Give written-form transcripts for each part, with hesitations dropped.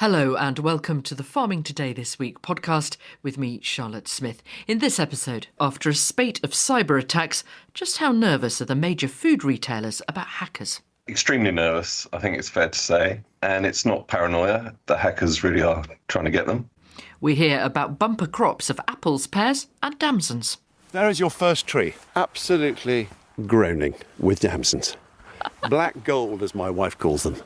Hello and welcome to the Farming Today This Week podcast with me, Charlotte Smith. In this episode, after a spate of cyber attacks, just how nervous are the major food retailers about hackers? Extremely nervous, I think it's fair to say. And it's not paranoia. The hackers really are trying to get them. We hear about bumper crops of apples, pears and damsons. There is your first tree, absolutely groaning with damsons. Black gold, as my wife calls them.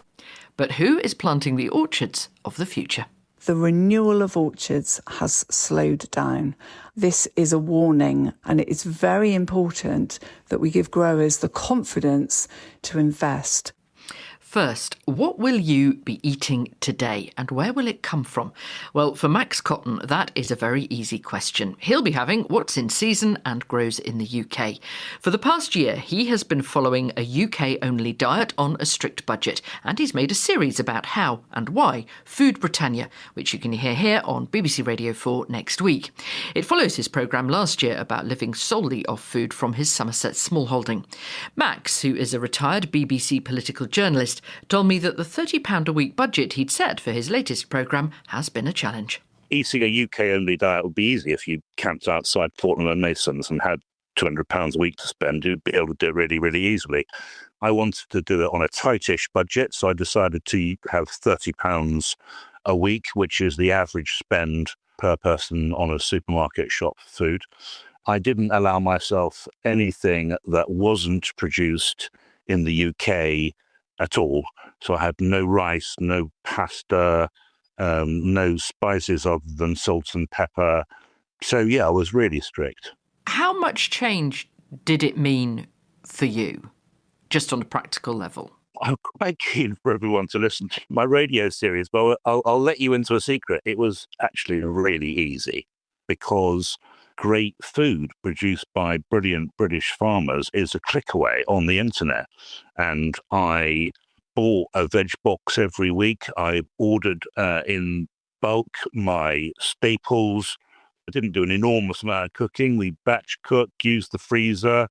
But who is planting the orchards of the future? The renewal of orchards has slowed down. This is a warning, and it is very important that we give growers the confidence to invest. First, what will you be eating today and where will it come from? Well, for Max Cotton, that is a very easy question. He'll be having what's in season and grows in the UK. For the past year, he has been following a UK-only diet on a strict budget, and he's made a series about how and why Food Britannia, which you can hear here on BBC Radio 4 next week. It follows his programme last year about living solely off food from his Somerset smallholding. Max, who is a retired BBC political journalist, told me that the £30 a week budget he'd set for his latest programme has been a challenge. Eating a UK-only diet would be easy if you camped outside Portland and Masons and had £200 a week to spend. You'd be able to do it really, really easily. I wanted to do it on a tightish budget, so I decided to have £30 a week, which is the average spend per person on a supermarket shop for food. I didn't allow myself anything that wasn't produced in the UK at all. So I had no rice, no pasta, no spices other than salt and pepper. So yeah, I was really strict. How much change did it mean for you, just on a practical level? I'm quite keen for everyone to listen to my radio series, but I'll let you into a secret. It was actually really easy because great food produced by brilliant British farmers is a click away on the internet. And I bought a veg box every week. I ordered in bulk my staples. I didn't do an enormous amount of cooking. We batch cooked, used the freezer.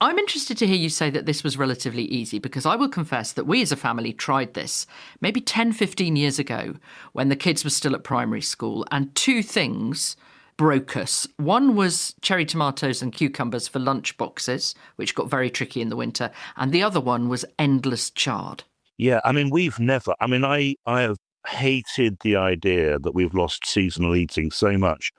I'm interested to hear you say that this was relatively easy, because I will confess that we as a family tried this maybe 10, 15 years ago when the kids were still at primary school, and two things broke us. One was cherry tomatoes and cucumbers for lunch boxes, which got very tricky in the winter. And the other one was endless chard. Yeah, I mean, I have hated the idea that we've lost seasonal eating so much.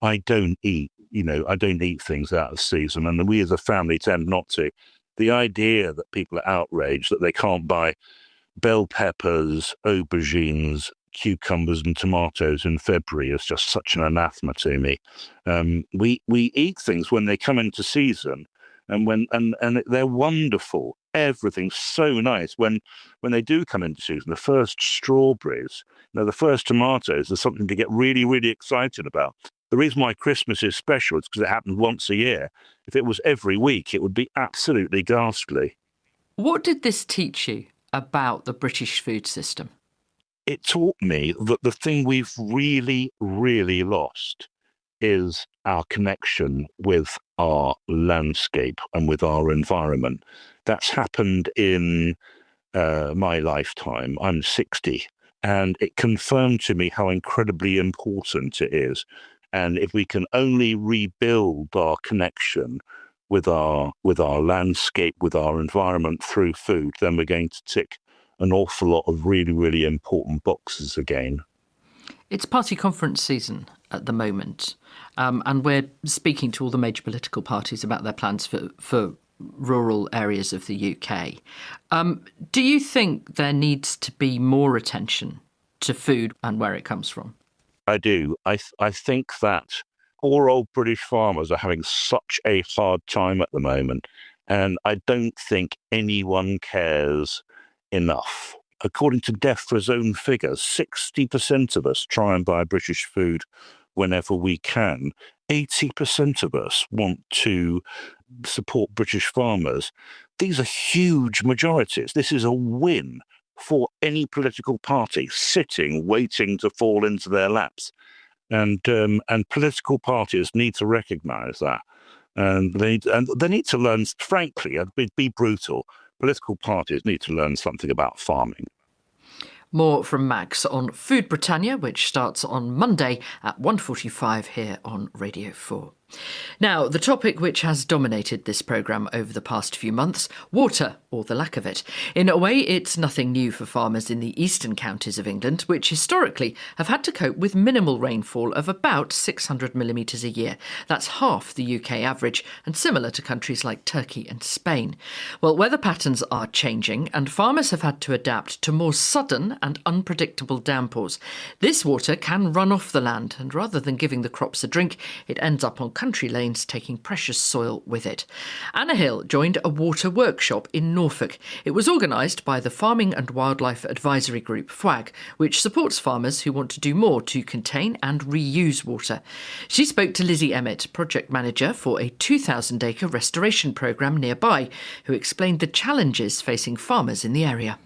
I don't eat things out of season, and we as a family tend not to. The idea that people are outraged that they can't buy bell peppers, aubergines, cucumbers and tomatoes in February is just such an anathema to me. We eat things when they come into season, and they're wonderful. Everything's so nice when they do come into season. The first strawberries, the first tomatoes are something to get really, really excited about. The reason why Christmas is special is because it happens once a year. If it was every week, it would be absolutely ghastly. What did this teach you about the British food system? It taught me that the thing we've really, really lost is our connection with our landscape and with our environment. That's happened in my lifetime. I'm 60, and it confirmed to me how incredibly important it is. And if we can only rebuild our connection with our landscape, with our environment through food, then we're going to tick an awful lot of really, really important boxes again. It's party conference season at the moment, and we're speaking to all the major political parties about their plans for rural areas of the UK. Do you think there needs to be more attention to food and where it comes from? I do. I think that poor old British farmers are having such a hard time at the moment, and I don't think anyone cares enough. According to DEFRA's own figures, 60% of us try and buy British food whenever we can. 80% of us want to support British farmers. These are huge majorities. This is a win for any political party sitting, waiting to fall into their laps. And political parties need to recognise that. And they need to learn, frankly, I'd be brutal, political parties need to learn something about farming. More from Max on Food Britannia, which starts on Monday at 1:45 here on Radio 4. Now, the topic which has dominated this programme over the past few months, water, or the lack of it. In a way, it's nothing new for farmers in the eastern counties of England, which historically have had to cope with minimal rainfall of about 600 millimetres a year. That's half the UK average, and similar to countries like Turkey and Spain. Well, weather patterns are changing, and farmers have had to adapt to more sudden and unpredictable downpours. This water can run off the land, and rather than giving the crops a drink, it ends up on country lanes, taking precious soil with it. Anna Hill joined a water workshop in Norfolk. It was organised by the Farming and Wildlife Advisory Group, FWAG, which supports farmers who want to do more to contain and reuse water. She spoke to Lizzie Emmett, project manager for a 2,000-acre restoration programme nearby, who explained the challenges facing farmers in the area.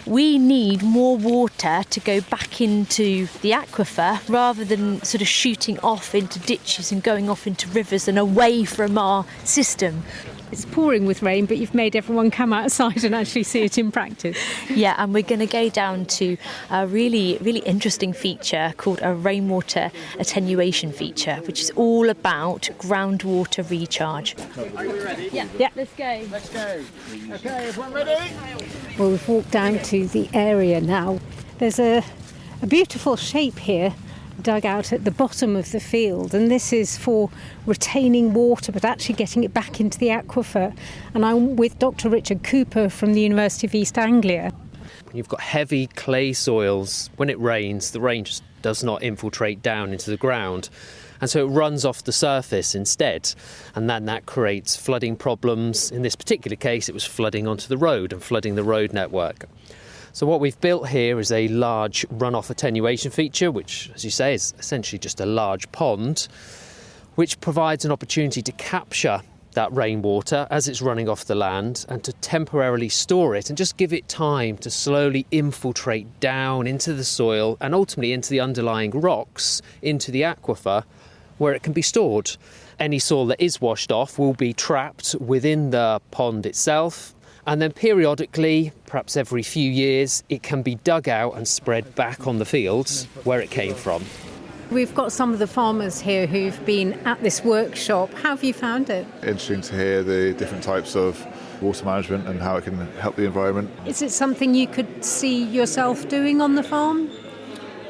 We need more water to go back into the aquifer rather than sort of shooting off into ditches and going off into rivers and away from our system. It's pouring with rain, but you've made everyone come outside and actually see it in practice. Yeah, and we're going to go down to a really, really interesting feature called a rainwater attenuation feature, which is all about groundwater recharge. Are you ready? Yeah, let's go. Let's go. Okay, everyone ready? Well, we've walked down to the area now. There's a beautiful shape here dug out at the bottom of the field, and this is for retaining water but actually getting it back into the aquifer. And I'm with Dr. Richard Cooper from the University of East Anglia. You've got heavy clay soils. When it rains, the rain just does not infiltrate down into the ground, and so it runs off the surface instead, and then that creates flooding problems. In this particular case, it was flooding onto the road and flooding the road network. So what we've built here is a large runoff attenuation feature, which, as you say, is essentially just a large pond, which provides an opportunity to capture that rainwater as it's running off the land and to temporarily store it and just give it time to slowly infiltrate down into the soil and ultimately into the underlying rocks, into the aquifer, where it can be stored. Any soil that is washed off will be trapped within the pond itself. And then periodically, perhaps every few years, it can be dug out and spread back on the fields where it came from. We've got some of the farmers here who've been at this workshop. How have you found it? Interesting to hear the different types of water management and how it can help the environment. Is it something you could see yourself doing on the farm?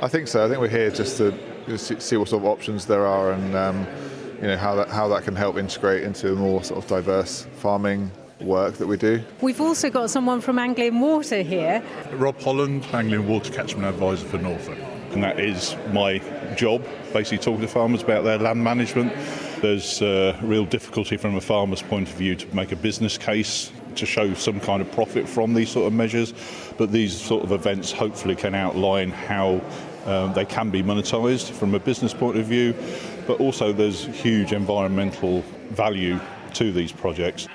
I think so. I think we're here just to see what sort of options there are and how that can help integrate into a more sort of diverse farming work that we do. We've also got someone from Anglian Water here. Rob Holland, Anglian Water Catchment Advisor for Norfolk. And that is my job, basically talking to farmers about their land management. There's real difficulty from a farmer's point of view to make a business case to show some kind of profit from these sort of measures, but these sort of events hopefully can outline how they can be monetised from a business point of view, but also there's huge environmental value to these projects.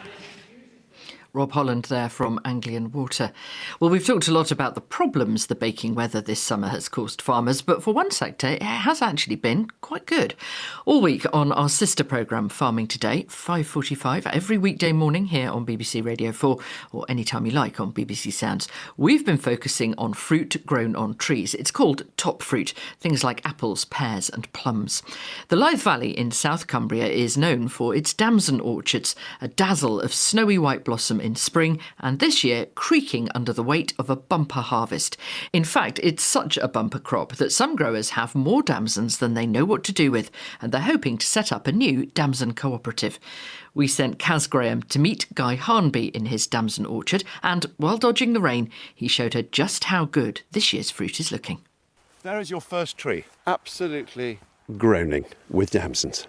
Rob Holland there from Anglian Water. Well, we've talked a lot about the problems the baking weather this summer has caused farmers, but for one sector, it has actually been quite good. All week on our sister programme, Farming Today, 5:45, every weekday morning here on BBC Radio 4, or anytime you like on BBC Sounds, we've been focusing on fruit grown on trees. It's called top fruit, things like apples, pears and plums. The Lyth Valley in South Cumbria is known for its damson orchards, a dazzle of snowy white blossom in spring, and this year creaking under the weight of a bumper harvest. In fact, it's such a bumper crop that some growers have more damsons than they know what to do with, and they're hoping to set up a new damson cooperative. We sent Kaz Graham to meet Guy Harnby in his damson orchard, and while dodging the rain, he showed her just how good this year's fruit is looking. There is your first tree. Absolutely groaning with damsons.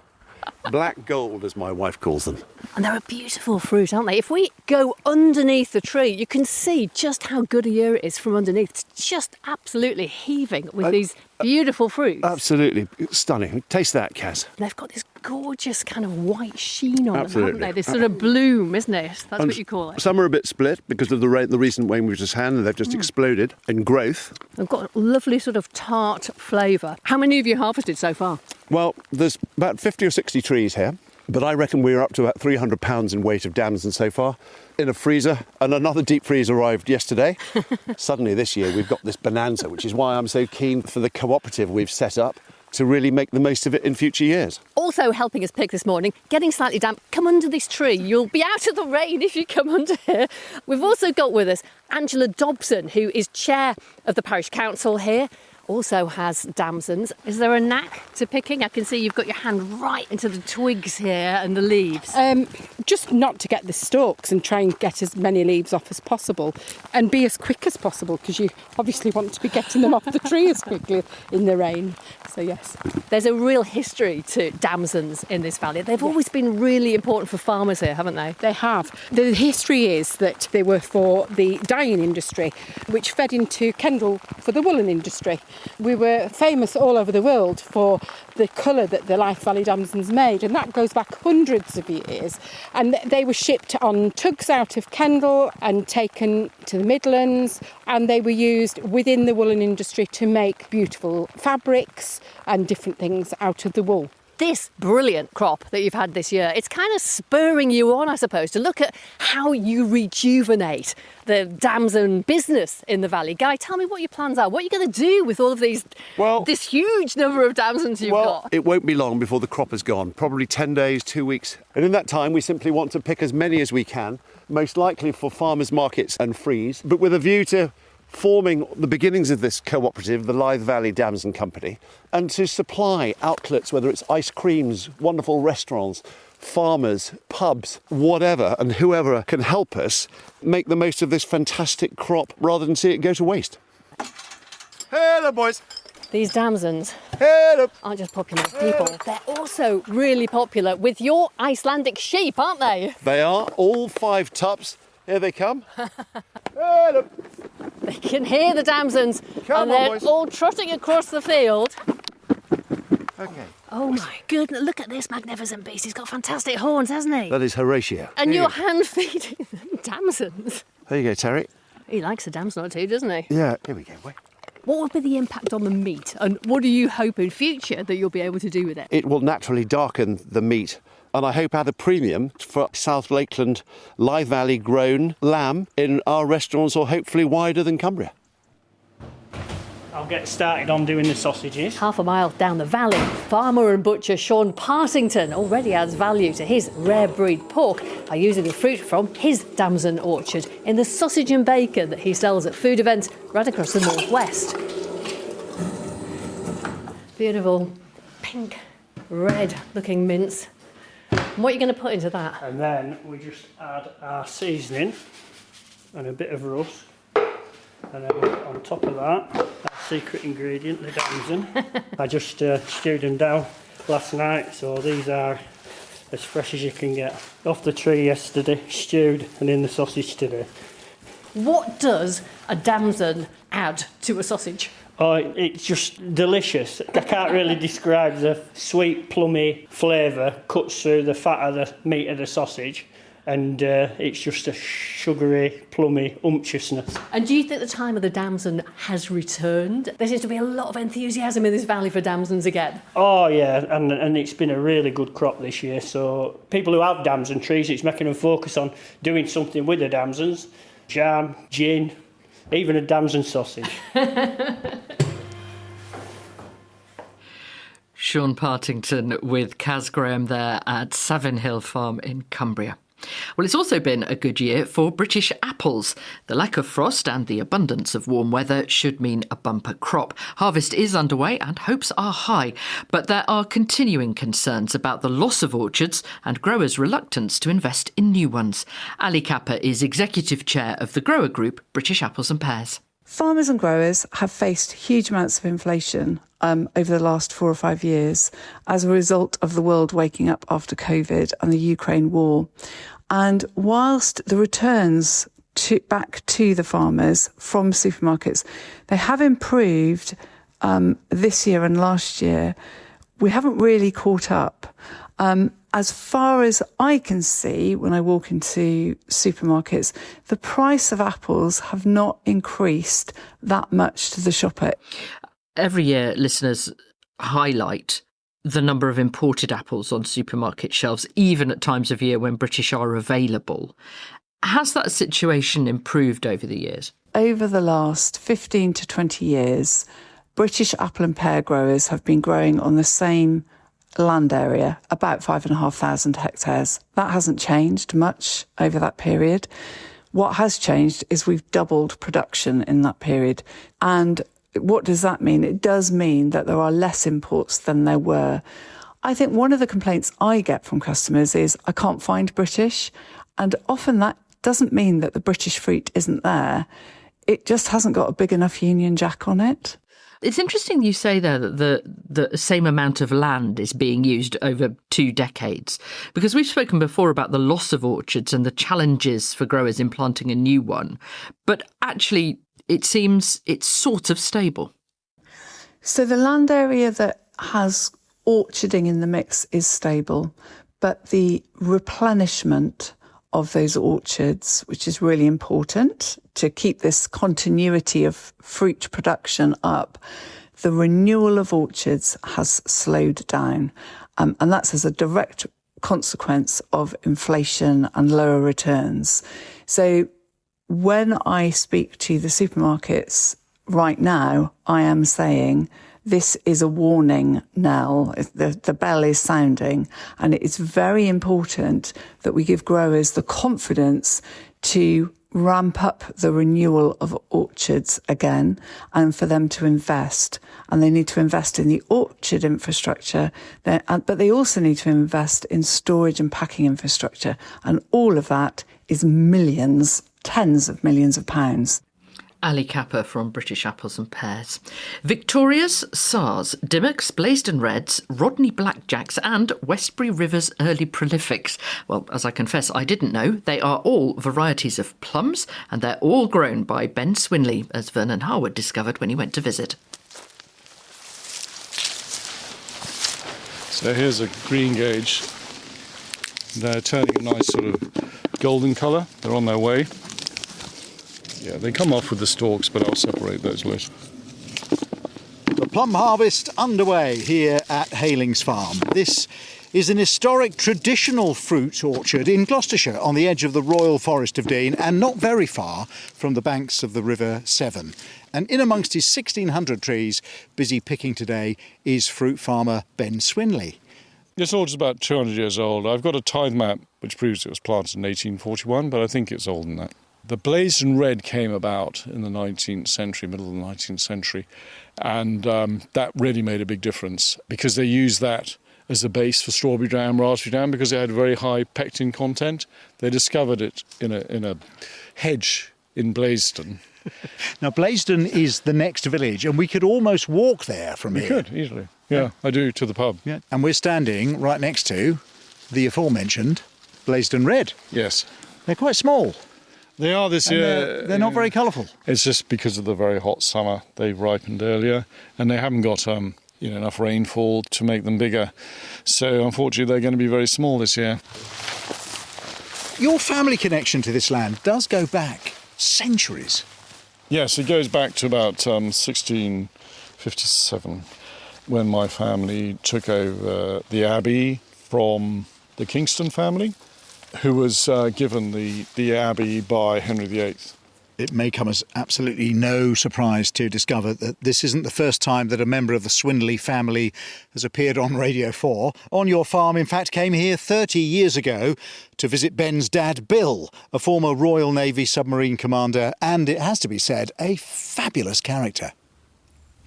Black gold, as my wife calls them. And they're a beautiful fruit, aren't they? If we go underneath the tree, you can see just how good a year it is from underneath. It's just absolutely heaving with these beautiful fruits. Absolutely stunning. Taste that, Kaz. They've got this gorgeous kind of white sheen on Absolutely. them, haven't they? This sort of bloom, isn't it? That's what you call it. Some are a bit split because of the recent rain we've just had, and they've just exploded in growth. They've got a lovely sort of tart flavour. How many have you harvested so far? Well, there's about 50 or 60 trees here, but I reckon we're up to about 300 pounds in weight of damson so far. in a freezer, and another deep freeze arrived yesterday. Suddenly this year we've got this bonanza, which is why I'm so keen for the cooperative we've set up to really make the most of it in future years. Also helping us pick this morning, getting slightly damp, come under this tree. You'll be out of the rain if you come under here. We've also got with us Angela Dobson, who is chair of the parish council here, also has damsons. Is there a knack to picking? I can see you've got your hand right into the twigs here and the leaves. Just not to get the stalks and try and get as many leaves off as possible and be as quick as possible, because you obviously want to be getting them off the tree as quickly in the rain. So yes. There's a real history to damsons in this valley. They've always been really important for farmers here, haven't they? They have. The history is that they were for the dyeing industry, which fed into Kendal for the woolen industry. We were famous all over the world for the colour that the Lyth Valley damsons made, and that goes back hundreds of years. And they were shipped on tugs out of Kendal and taken to the Midlands, and they were used within the woolen industry to make beautiful fabrics and different things out of the wool. This brilliant crop that you've had this year, it's kind of spurring you on, I suppose, to look at how you rejuvenate the damson business in the valley. Guy, tell me what your plans are. What are you going to do with all of these, this huge number of damsons you've got? It won't be long before the crop is gone, probably 10 days, 2 weeks. And in that time, we simply want to pick as many as we can, most likely for farmers' markets and freeze, but with a view to forming the beginnings of this cooperative, the Lyth Valley Damson Company, and to supply outlets, whether it's ice creams, wonderful restaurants, farmers, pubs, whatever, and whoever can help us make the most of this fantastic crop rather than see it go to waste. Hello, boys. These damsons aren't just popular with people, they're also really popular with your Icelandic sheep, aren't they? They are, all 5 tups. Here they come. Hello. They can hear the damsons, Come and on, they're boys. all trotting across the field. Okay. Oh my goodness, look at this magnificent beast. He's got fantastic horns, hasn't he? That is Horatio. And Here you're you go. hand feeding them damsons. There you go, Terry. He likes a damson or two, doesn't he? Yeah, here we go. Wait. What would be the impact on the meat, and what do you hope in future that you'll be able to do with it? It will naturally darken the meat, and I hope add a premium for South Lakeland Lyth Valley grown lamb in our restaurants, or hopefully wider than Cumbria. I'll get started on doing the sausages. Half a mile down the valley, farmer and butcher Sean Partington already adds value to his rare breed pork by using the fruit from his damson orchard in the sausage and bacon that he sells at food events right across the northwest. Beautiful pink, red looking mince. And what are you going to put into that? And then we just add our seasoning and a bit of rusk. And then on top of that, our secret ingredient, the damson. I just stewed them down last night, so these are as fresh as you can get. Off the tree yesterday, stewed, and in the sausage today. What does a damson add to a sausage? Oh, it's just delicious. I can't really describe the sweet, plummy flavour cuts through the fat of the meat of the sausage, and it's just a sugary, plummy umptiousness. And do you think the time of the damson has returned? There seems to be a lot of enthusiasm in this valley for damsons again. Oh yeah, and it's been a really good crop this year, so people who have damson trees, it's making them focus on doing something with the damsons. Jam, gin, even a damson sausage. Sean Partington with Kaz Graham there at Savin Hill Farm in Cumbria. Well, it's also been a good year for British apples. The lack of frost and the abundance of warm weather should mean a bumper crop. Harvest is underway and hopes are high, but there are continuing concerns about the loss of orchards and growers' reluctance to invest in new ones. Ali Kappa is Executive Chair of the grower group British Apples and Pears. Farmers and growers have faced huge amounts of inflation over the last 4 or 5 years as a result of the world waking up after COVID and the Ukraine war. And whilst the returns back to the farmers from supermarkets, they have improved this year and last year, we haven't really caught up. As far as I can see, when I walk into supermarkets, the price of apples have not increased that much to the shopper. Every year, listeners highlight the number of imported apples on supermarket shelves, even at times of year when British are available. Has that situation improved over the years? Over the last 15 to 20 years, British apple and pear growers have been growing on the same land area, about 5,500 hectares. That hasn't changed much over that period. What has changed is we've doubled production in that period. And what does that mean? It does mean that there are less imports than there were. I think one of the complaints I get from customers is I can't find British. And often that doesn't mean that the British fruit isn't there. It just hasn't got a big enough Union Jack on it. It's interesting you say there that the same amount of land is being used over 2 decades, because we've spoken before about the loss of orchards and the challenges for growers in planting a new one. But actually, it seems it's sort of stable. So the land area that has orcharding in the mix is stable, but the replenishment of those orchards, which is really important to keep this continuity of fruit production up, the renewal of orchards has slowed down. And that's as a direct consequence of inflation and lower returns. So when I speak to the supermarkets right now, I am saying this is a warning knell. The bell is sounding, and it is very important that we give growers the confidence to ramp up the renewal of orchards again and for them to invest. And they need to invest in the orchard infrastructure, but they also need to invest in storage and packing infrastructure. And all of that is millions, tens of millions of pounds. Ali Capper from British Apples and Pears. Victoria's, Sars, Dimmocks, Blaisdon Reds, Rodney Blackjacks and Westbury River's Early Prolifics. Well, as I confess, I didn't know. They are all varieties of plums and they're all grown by Ben Swinley, as Vernon Harwood discovered when he went to visit. So here's a green gauge. They're turning a nice sort of golden colour. They're on their way. Yeah, they come off with the stalks, but I'll separate those later. The plum harvest underway here at Halings Farm. This is an historic traditional fruit orchard in Gloucestershire on the edge of the Royal Forest of Dean and not very far from the banks of the River Severn. And in amongst his 1,600 trees, busy picking today, is fruit farmer Ben Swinley. This orchard's about 200 years old. I've got a tithe map which proves it was planted in 1841, but I think it's older than that. The Blaisdon Red came about in the 19th century, middle of the 19th century, and that really made a big difference because they used that as a base for strawberry jam, raspberry jam, because it had very high pectin content. They discovered it in a hedge in Blaisdon. Now, Blaisdon is the next village, and we could almost walk there from here. We could, easily. Yeah, I do, to the pub. Yeah. And we're standing right next to the aforementioned Blaisdon Red. Yes. They're quite small. They are this year. They're not very colourful. It's just because of the very hot summer. They've ripened earlier, and they haven't got enough rainfall to make them bigger. So unfortunately, they're going to be very small this year. Your family connection to this land does go back centuries. Yes, it goes back to about 1657, when my family took over the abbey from the Kingston family, who was given the abbey by Henry VIII. It may come as absolutely no surprise to discover that this isn't the first time that a member of the Swinley family has appeared on Radio 4. On Your Farm, in fact, came here 30 years ago to visit Ben's dad, Bill, a former Royal Navy submarine commander, and it has to be said, a fabulous character.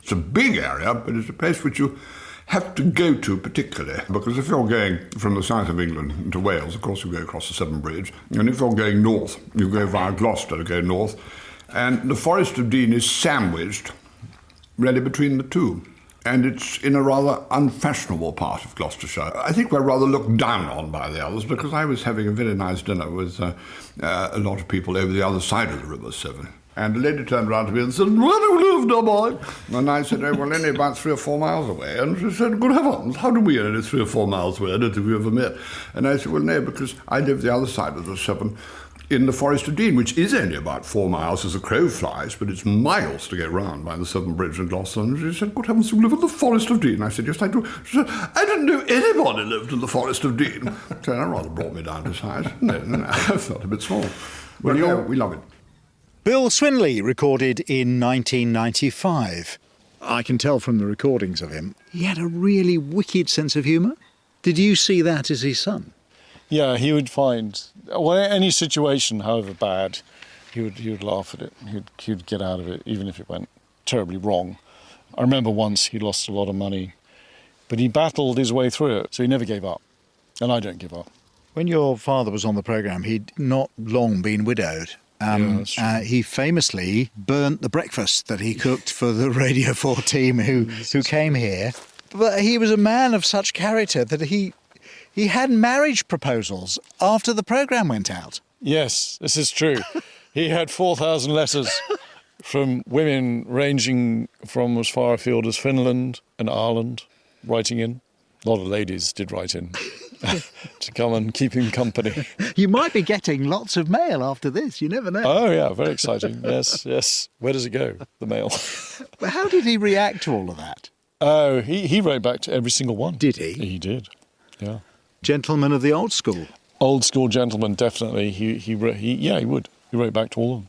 It's a big area, but it's a place which you have to go to particularly, because if you're going from the south of England to Wales, of course you go across the Severn Bridge, and if you're going north, you go via Gloucester to go north, and the Forest of Dean is sandwiched really between the two, and it's in a rather unfashionable part of Gloucestershire. I think we're rather looked down on by the others, because I was having a very nice dinner with a lot of people over the other side of the River Severn. And the lady turned round to me and said, "Where do you live, dear boy?" And I said, "Oh, well, only about 3 or 4 miles away." And she said, "Good heavens, how do we only 3 or 4 miles away? I don't think we ever met." And I said, "Well, no, because I live the other side of the Severn, in the Forest of Dean, which is only about 4 miles as a crow flies, but it's miles to go round by the Southern Bridge in Gloucester. And she said, good heavens, you live in the Forest of Dean? I said, yes, I do. She said, I didn't know anybody lived in the Forest of Dean. So that rather brought me down to size. No, I felt a bit small. Well, we love it. Bill Swinley recorded in 1995. I can tell from the recordings of him, he had a really wicked sense of humour. Did you see that as his son? Yeah, he would find any situation, however bad, he would laugh at it. He'd get out of it, even if it went terribly wrong. I remember once he lost a lot of money, but he battled his way through it, so he never gave up. And I don't give up. When your father was on the programme, he'd not long been widowed. He famously burnt the breakfast that he cooked for the Radio 4 team who came here. But he was a man of such character that he had marriage proposals after the programme went out. Yes, this is true. He had 4,000 letters from women ranging from as far afield as Finland and Ireland writing in. A lot of ladies did write in to come and keep him company. You might be getting lots of mail after this, you never know. Oh, yeah, very exciting. Yes. Where does it go, the mail? How did he react to all of that? Oh, he wrote back to every single one. Did he? He did, yeah. Gentleman of the old school? Old school gentleman, definitely. He would. He wrote back to all of them.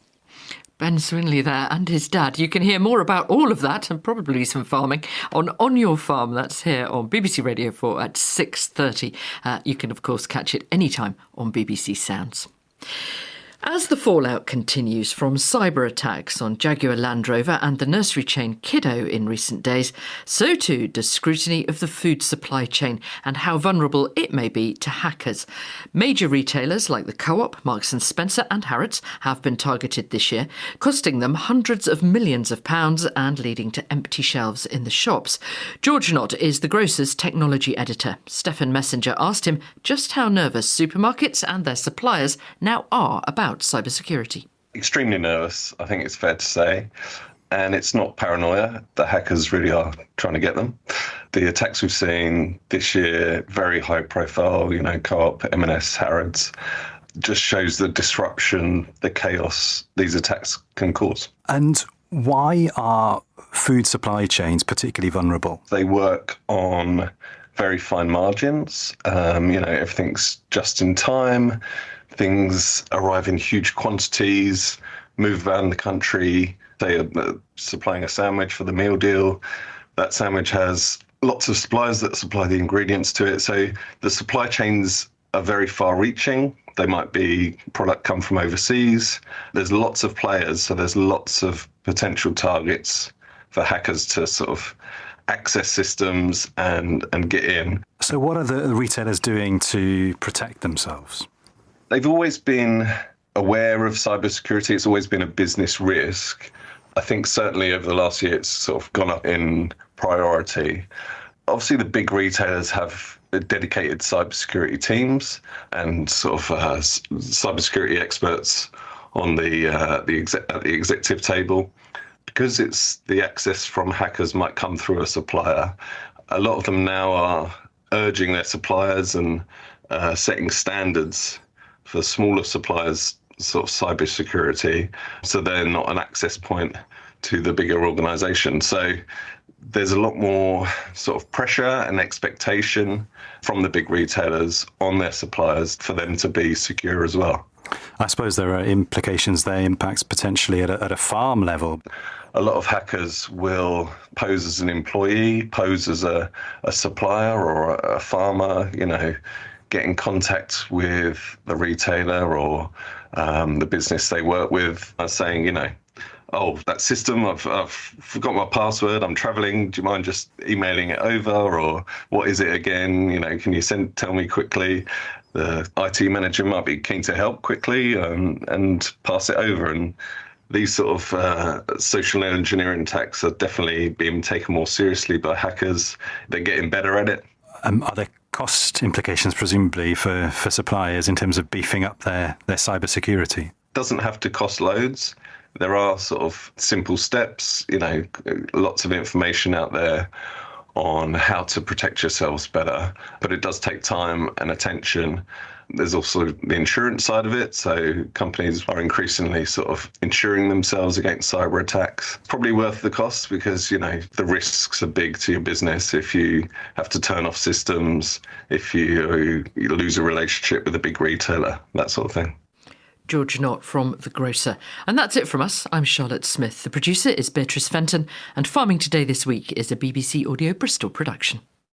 Ben Swinley there and his dad. You can hear more about all of that and probably some farming on Your Farm. That's here on BBC Radio 4 at 6:30. You can, of course, catch it anytime on BBC Sounds. As the fallout continues from cyber attacks on Jaguar Land Rover and the nursery chain Kido in recent days, so too does scrutiny of the food supply chain and how vulnerable it may be to hackers. Major retailers like the Co-op, Marks & Spencer and Harrods have been targeted this year, costing them hundreds of millions of pounds and leading to empty shelves in the shops. George Knott is the grocer's technology editor. Stefan Messenger asked him just how nervous supermarkets and their suppliers now are about cybersecurity. Extremely nervous, I think it's fair to say. And it's not paranoia. The hackers really are trying to get them. The attacks we've seen this year, very high profile, Co-op, M&S, Harrods, just shows the disruption, the chaos these attacks can cause. And why are food supply chains particularly vulnerable? They work on very fine margins. Everything's just in time. Things arrive in huge quantities, move around the country. Say supplying a sandwich for the meal deal. That sandwich has lots of suppliers that supply the ingredients to it. So the supply chains are very far-reaching. They might be product come from overseas. There's lots of players, so there's lots of potential targets for hackers to sort of access systems and get in. So what are the retailers doing to protect themselves? They've always been aware of cybersecurity. It's always been a business risk. I think certainly over the last year, it's sort of gone up in priority. Obviously, the big retailers have dedicated cybersecurity teams and sort of cybersecurity experts on the executive table. Because it's the access from hackers might come through a supplier, a lot of them now are urging their suppliers and setting standards for smaller suppliers, sort of cybersecurity, so they're not an access point to the bigger organisation. So there's a lot more sort of pressure and expectation from the big retailers on their suppliers for them to be secure as well. I suppose there are implications there, impacts potentially at a farm level. A lot of hackers will pose as an employee, pose as a supplier or a farmer, get in contact with the retailer or the business they work with, saying, oh, that system, I've forgot my password, I'm travelling, do you mind just emailing it over? Or what is it again? Can you tell me quickly? The IT manager might be keen to help quickly and pass it over. And these sort of social engineering attacks are definitely being taken more seriously by hackers. They're getting better at it. Are there cost implications, presumably, for suppliers in terms of beefing up their cybersecurity? Doesn't have to cost loads. There are sort of simple steps, lots of information out there on how to protect yourselves better. But it does take time and attention. There's also the insurance side of it. So companies are increasingly sort of insuring themselves against cyber attacks. Probably worth the cost because, the risks are big to your business if you have to turn off systems, if you lose a relationship with a big retailer, that sort of thing. George Knott from The Grocer. And that's it from us. I'm Charlotte Smith. The producer is Beatrice Fenton. And Farming Today this week is a BBC Audio Bristol production.